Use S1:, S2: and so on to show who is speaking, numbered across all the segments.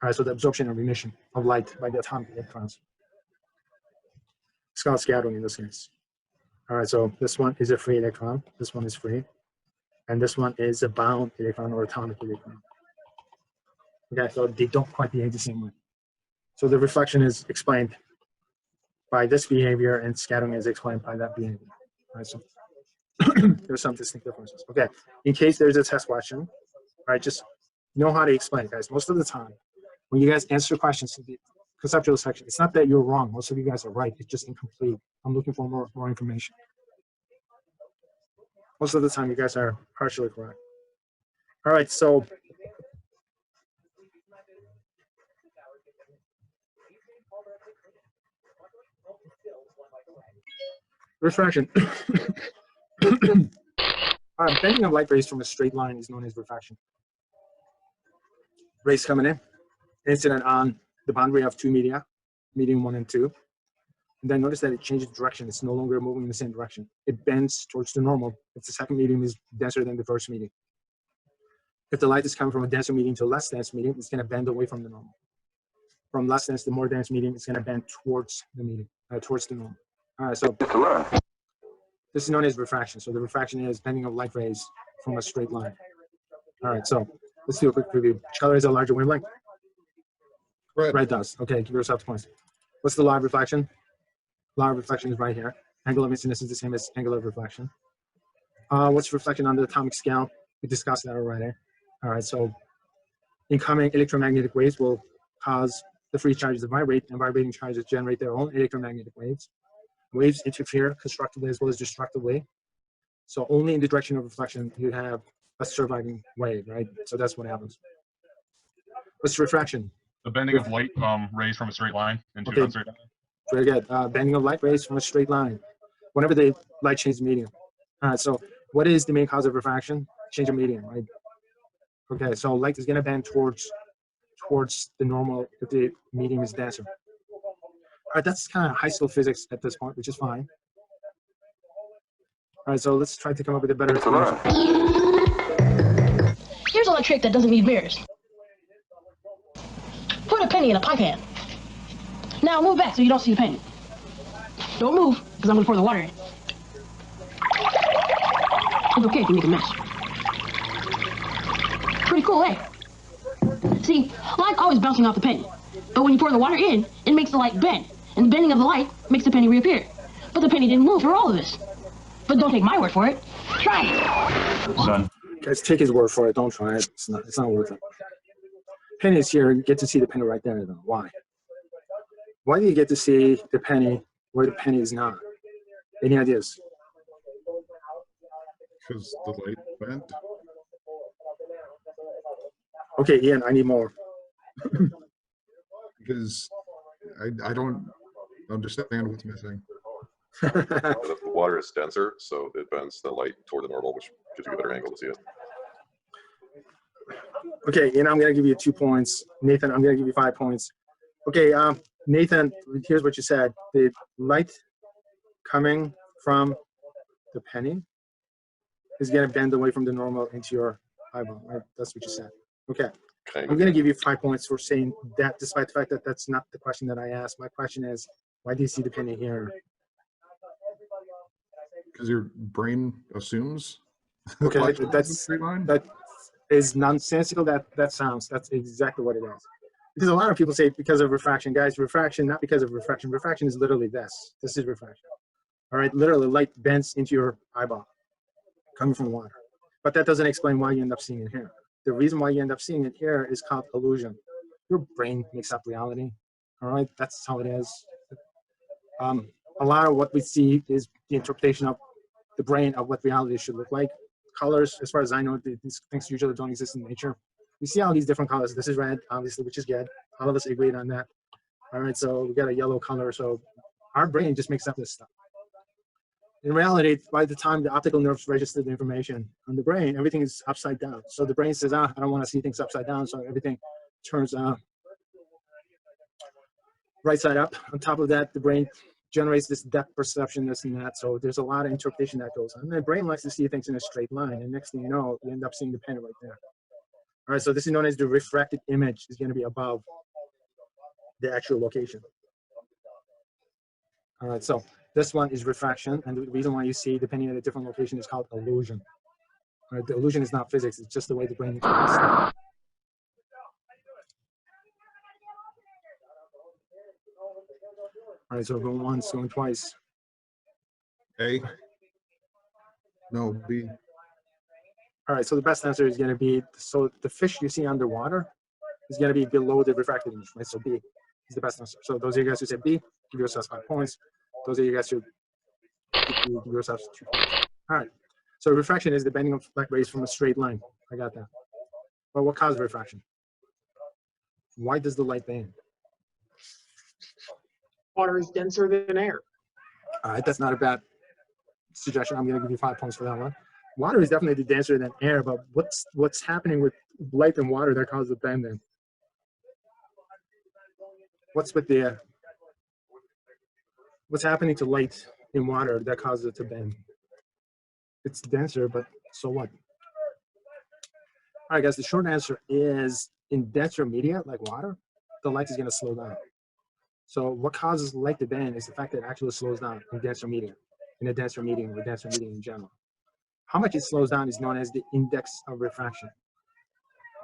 S1: All right, so the absorption and emission of light by the atomic electrons. It's called scattering in this case. All right, so this one is a free electron. This one is free. And this one is a bound electron or atomic electron. Okay, so they don't quite behave the same way. So the reflection is explained by this behavior and scattering is explained by that behavior. All right, so there's some distinct differences. Okay, in case there's a test question, all right, just know how to explain it, guys. Most of the time, when you guys answer questions in the conceptual section, it's not that you're wrong. Most of you guys are right. It's just incomplete. I'm looking for more information. Most of the time, you guys are partially correct. All right, so refraction. Bending of light rays from a straight line is known as refraction. Rays coming in, incident on the boundary of two media, medium 1 and 2. And then notice that it changes direction. It's no longer moving in the same direction. It bends towards the normal if the second medium is denser than the first medium. If the light is coming from a denser medium to a less dense medium, it's going to bend away from the normal. From less dense to more dense medium, it's going to bend towards the medium, towards the normal. All right, so this is known as refraction. So the refraction is bending of light rays from a straight line. All right, so let's do a quick preview. Which color is a larger wavelength?
S2: Red.
S1: Red does. Okay, give yourself the points. What's the law of reflection? Law of reflection is right here. Angle of incidence is the same as angle of reflection. What's reflection on the atomic scale? We discussed that already. All right, so incoming electromagnetic waves will cause the free charges to vibrate, and vibrating charges generate their own electromagnetic waves. Waves interfere constructively as well as destructively. So only in the direction of reflection you have a surviving wave, right? So that's what happens. What's refraction?
S2: The bending of light rays from a straight line into a straight line.
S1: Very good. Bending of light rays from a straight line whenever the light changes medium. All right, so what is the main cause of refraction? Change of medium, right? Okay, so light is going to bend towards the normal if the medium is denser. All right, that's kind of high school physics at this point, which is fine. All right, so let's try to come up with a better explanation.
S3: Here's a trick that doesn't need mirrors. Put a penny in a pie pan. Now move back so you don't see the penny. Don't move, because I'm going to pour the water in. It's okay if you make a mess. Pretty cool, eh? See, light's always bouncing off the penny. But when you pour the water in, it makes the light bend. And the bending of the light makes the penny reappear. But the penny didn't move for all of this. But don't take my word for it. Try it.
S2: Son.
S1: Guys, take his word for it. Don't try it. It's not worth it. Penny is here. You get to see the penny right there, though. Why? Why do you get to see the penny where the penny is not? Any ideas?
S2: Because the light bent.
S1: Okay, Ian, I need more.
S2: Because I don't understand what's missing.
S4: The water is denser, so it bends the light toward the normal, which gives you a better angle to see it.
S1: Okay, Ian, I'm going to give you 2 points. Nathan, I'm going to give you 5 points. Okay, Nathan, here's what you said. The light coming from the penny is going to bend away from the normal into your eyeball, right? That's what you said. Okay. I'm going to give you 5 points for saying that, despite the fact that that's not the question that I asked. My question is, why do you see the penny here?
S2: Because your brain assumes.
S1: Okay,
S2: that
S1: is nonsensical. That sounds. That's exactly what it is. Because a lot of people say because of refraction, guys. Refraction, not because of refraction. Refraction is literally this. This is refraction. All right, literally light bends into your eyeball, coming from water. But that doesn't explain why you end up seeing it here. The reason why you end up seeing it here is called illusion. Your brain makes up reality. All right, that's how it is. A lot of what we see is the interpretation of the brain of what reality should look like. Colors, as far as I know, these things usually don't exist in nature. We see all these different colors. This is red, obviously, which is good. All of us agreed on that. All right, so we got a yellow color. So our brain just makes up this stuff. In reality, by the time the optical nerves register the information on the brain, everything is upside down. So the brain says, I don't want to see things upside down, so everything turns right side up. On top of that, the brain generates this depth perception, this and that. So there's a lot of interpretation that goes on. And the brain likes to see things in a straight line. And next thing you know, you end up seeing the penny right there. All right, so this is known as the refracted image. Is going to be above the actual location. All right, so this one is refraction, and the reason why you see, depending on a different location, is called illusion. All right, the illusion is not physics; it's just the way the brain interprets it. All right, so going once, going twice.
S2: A. No, B.
S1: All right, so the best answer is going to be, so the fish you see underwater is going to be below the refracted image, right? So B is the best answer. So those of you guys who said B, give yourselves 5 points. Those of you guys who give yourselves 2 points. All right, so refraction is the bending of light rays from a straight line. I got that. But what causes refraction? Why does the light bend?
S5: Water is denser than air.
S1: All right, that's not a bad suggestion. I'm going to give you 5 points for that one. Water is definitely denser than air, but what's happening with light and water that causes the bending? What's happening to light in water that causes it to bend? It's denser, but so what? All right, guys, the short answer is in denser media like water, the light is going to slow down. So what causes light to bend is the fact that it actually slows down in denser media, in a denser medium or denser medium in general. How much it slows down is known as the index of refraction.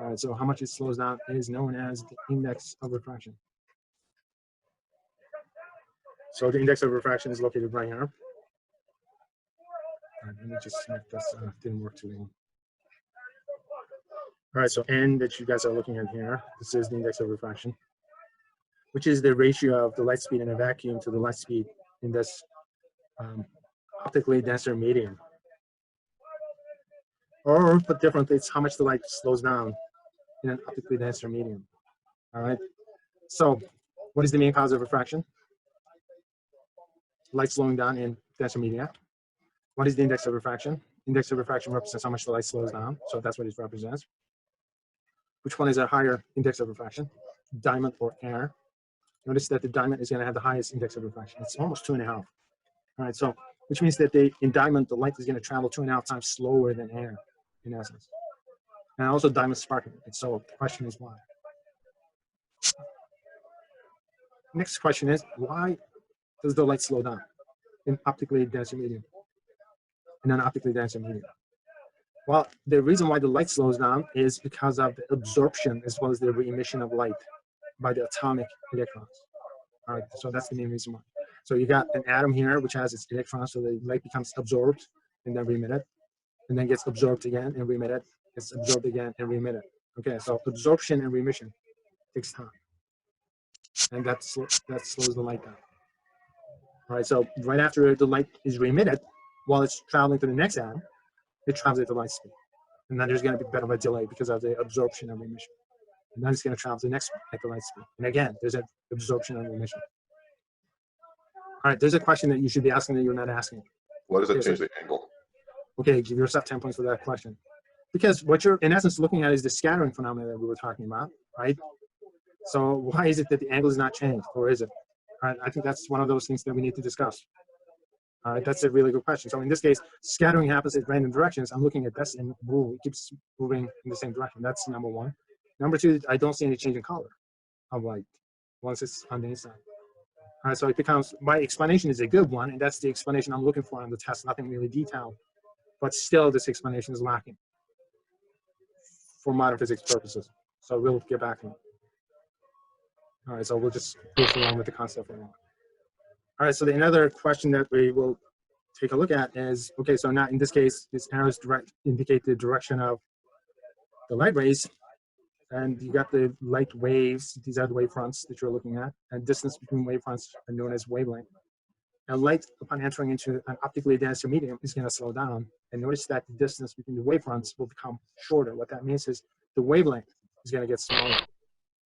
S1: All right, so how much it slows down is known as the index of refraction. So the index of refraction is located right here. All right, let me just make this, didn't work too well. All right, so N that you guys are looking at here, this is the index of refraction, which is the ratio of the light speed in a vacuum to the light speed in this optically denser medium. Or put differently, it's how much the light slows down in an optically denser medium. All right, so what is the main cause of refraction? Light slowing down in denser media. What is the index of refraction? Index of refraction represents how much the light slows down, so that's what it represents. Which one is a higher index of refraction? Diamond or air? Notice that the diamond is going to have the highest index of refraction. It's almost 2.5. All right, so which means that in diamond, the light is going to travel 2.5 times slower than air, in essence. And also diamond sparkling. So the question is why? Next question is, why does the light slow down in optically denser medium? In an optically denser medium? Well, the reason why the light slows down is because of the absorption as well as the re-emission of light by the atomic electrons. All right, so that's the main reason why. So you got an atom here which has its electrons, so the light becomes absorbed and then re-emitted, and then gets absorbed again and re-emitted, gets absorbed again and re-emitted. Okay, so absorption and re-emission takes time, and that slows the light down. All right, so right after the light is re-emitted, while it's traveling to the next atom, it travels at the light speed. And then there's going to be a bit of a delay because of the absorption and re-emission. And then it's going to travel to the next one at the light speed. And again, there's an absorption and re-emission. All right, there's a question that you should be asking that you're not asking.
S4: Why does it
S1: Okay,
S4: change
S1: so-
S4: the angle?
S1: Okay, give yourself 10 points for that question. Because what you're in essence looking at is the scattering phenomena that we were talking about, right? So why is it that the angle is not changed, or is it? All right, I think that's one of those things that we need to discuss. All right, that's a really good question. So in this case, scattering happens at random directions. I'm looking at this and it keeps moving in the same direction. That's number one. Number two, I don't see any change in color of light once it's on the inside. All right, so it becomes, my explanation is a good one, and that's the explanation I'm looking for on the test, nothing really detailed. But still, this explanation is lacking for modern physics purposes. So we'll get back to it. All right, so we'll just go along with the concept for a while. All right, so another question that we will take a look at is, okay, so now in this case, these arrows indicate the direction of the light rays, and you got the light waves. These are the wavefronts that you're looking at, and distance between wavefronts are known as wavelength. And light, upon entering into an optically denser medium, is going to slow down. And notice that the distance between the wavefronts will become shorter. What that means is the wavelength is going to get smaller.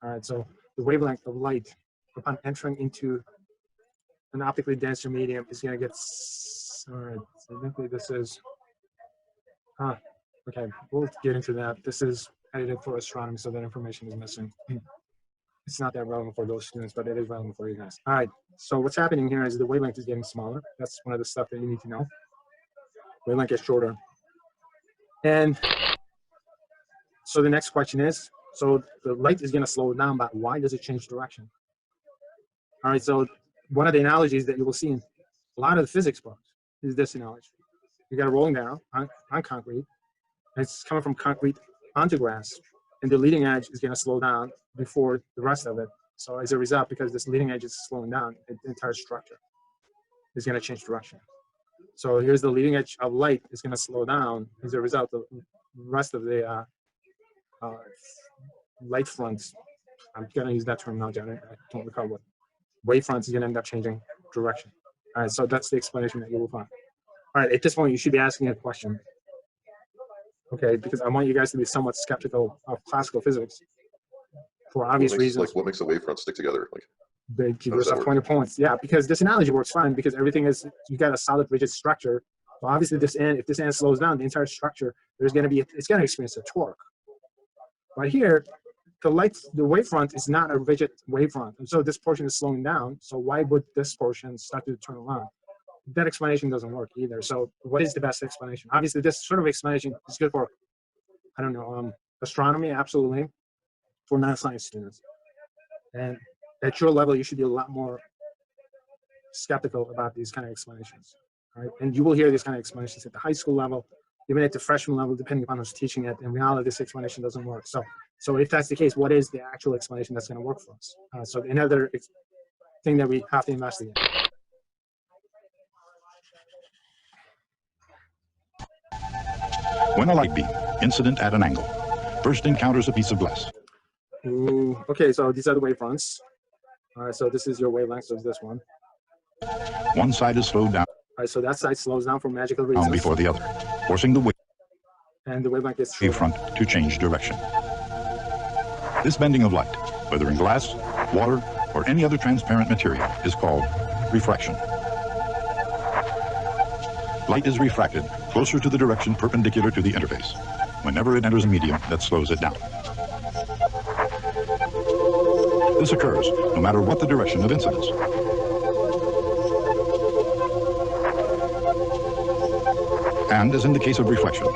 S1: All right, so the wavelength of light upon entering into an optically denser medium is going to get, all right, so I think this is, okay, we'll get into that. This is edited for astronomy, so that information is missing. It's not that relevant for those students, but it is relevant for you guys. All right, so what's happening here is the wavelength is getting smaller. That's one of the stuff that you need to know. Wavelength gets shorter. And So the next question is, so the light is going to slow down, but why does it change direction? All right, so one of the analogies that you will see in a lot of the physics books is this analogy. You got a rolling barrel on concrete, and it's coming from concrete onto grass, and the leading edge is going to slow down before the rest of it. So as a result, because this leading edge is slowing down, the entire structure is going to change direction. So here's the leading edge of light is going to slow down. As a result, the rest of the light fronts, I'm going to use that terminology, I don't recall what, wave fronts is going to end up changing direction. All right, so that's the explanation that you will find. All right, at this point, you should be asking a question. Okay, because I want you guys to be somewhat skeptical of classical physics for obvious reasons.
S4: Like what makes the wavefront stick together? Like,
S1: They give
S4: how does that
S1: yourself
S4: work?
S1: 20 points. Yeah, because this analogy works fine because everything is, you got a solid rigid structure. So obviously this end, if this end slows down, the entire structure, there's going to be, it's going to experience a torque. But here, the wavefront is not a rigid wavefront. And so this portion is slowing down. So why would this portion start to turn around? That explanation doesn't work either. So what is the best explanation? Obviously this sort of explanation is good for, I don't know, astronomy, absolutely, for non-science students. And at your level, you should be a lot more skeptical about these kind of explanations, right? And you will hear these kind of explanations at the high school level, even at the freshman level, depending upon who's teaching it. In reality, this explanation doesn't work. So if that's the case, what is the actual explanation that's going to work for us? So another thing that we have to investigate.
S6: When a light beam, incident at an angle, first encounters a piece of glass.
S1: Ooh, okay, so these are the wavefronts. All right, so this is your wavelength, so it's this one.
S6: One side is slowed down
S1: All right, so that side slows down for magical reasons.
S6: before the other, forcing the
S1: And the wavelength is shorter.
S6: wavefront to change direction. This bending of light, whether in glass, water, or any other transparent material, is called refraction. Light is refracted closer to the direction perpendicular to the interface, whenever it enters a medium that slows it down. This occurs no matter what the direction of incidence. And as in the case of reflection,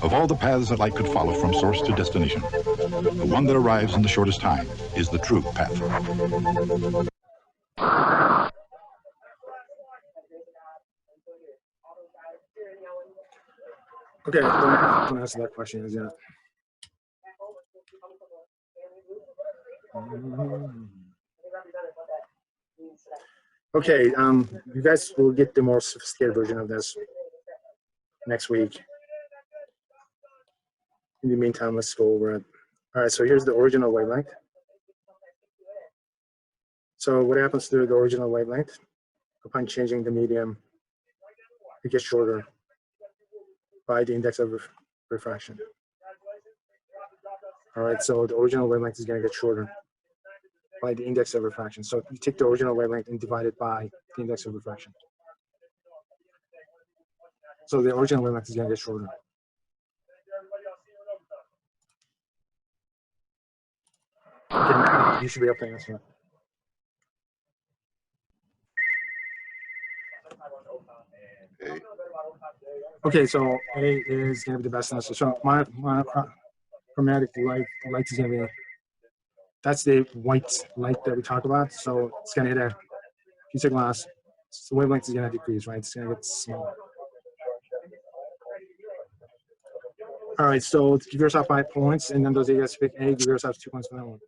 S6: of all the paths that light could follow from source to destination, the one that arrives in the shortest time is the true path.
S1: Okay, don't answer that question as yet. Okay, you guys will get the more sophisticated version of this next week. In the meantime, let's go over it. All right, so here's the original wavelength. So what happens to the original wavelength? Upon changing the medium, it gets shorter by the index of refraction. All right, so the original wavelength is going to get shorter by the index of refraction. So you take the original wavelength and divide it by the index of refraction. So the original wavelength is going to get shorter. Okay, you should be able to answer that.
S4: A.
S1: Okay, so A is going to be the best answer. So monochromatic light is going to be, that's the white light that we talk about. So it's going to hit a piece of glass. So the wavelength is going to decrease, right? It's going to get smaller. All right, so give yourself 5 points, and then those of you guys pick A, give yourself 2 points for that one.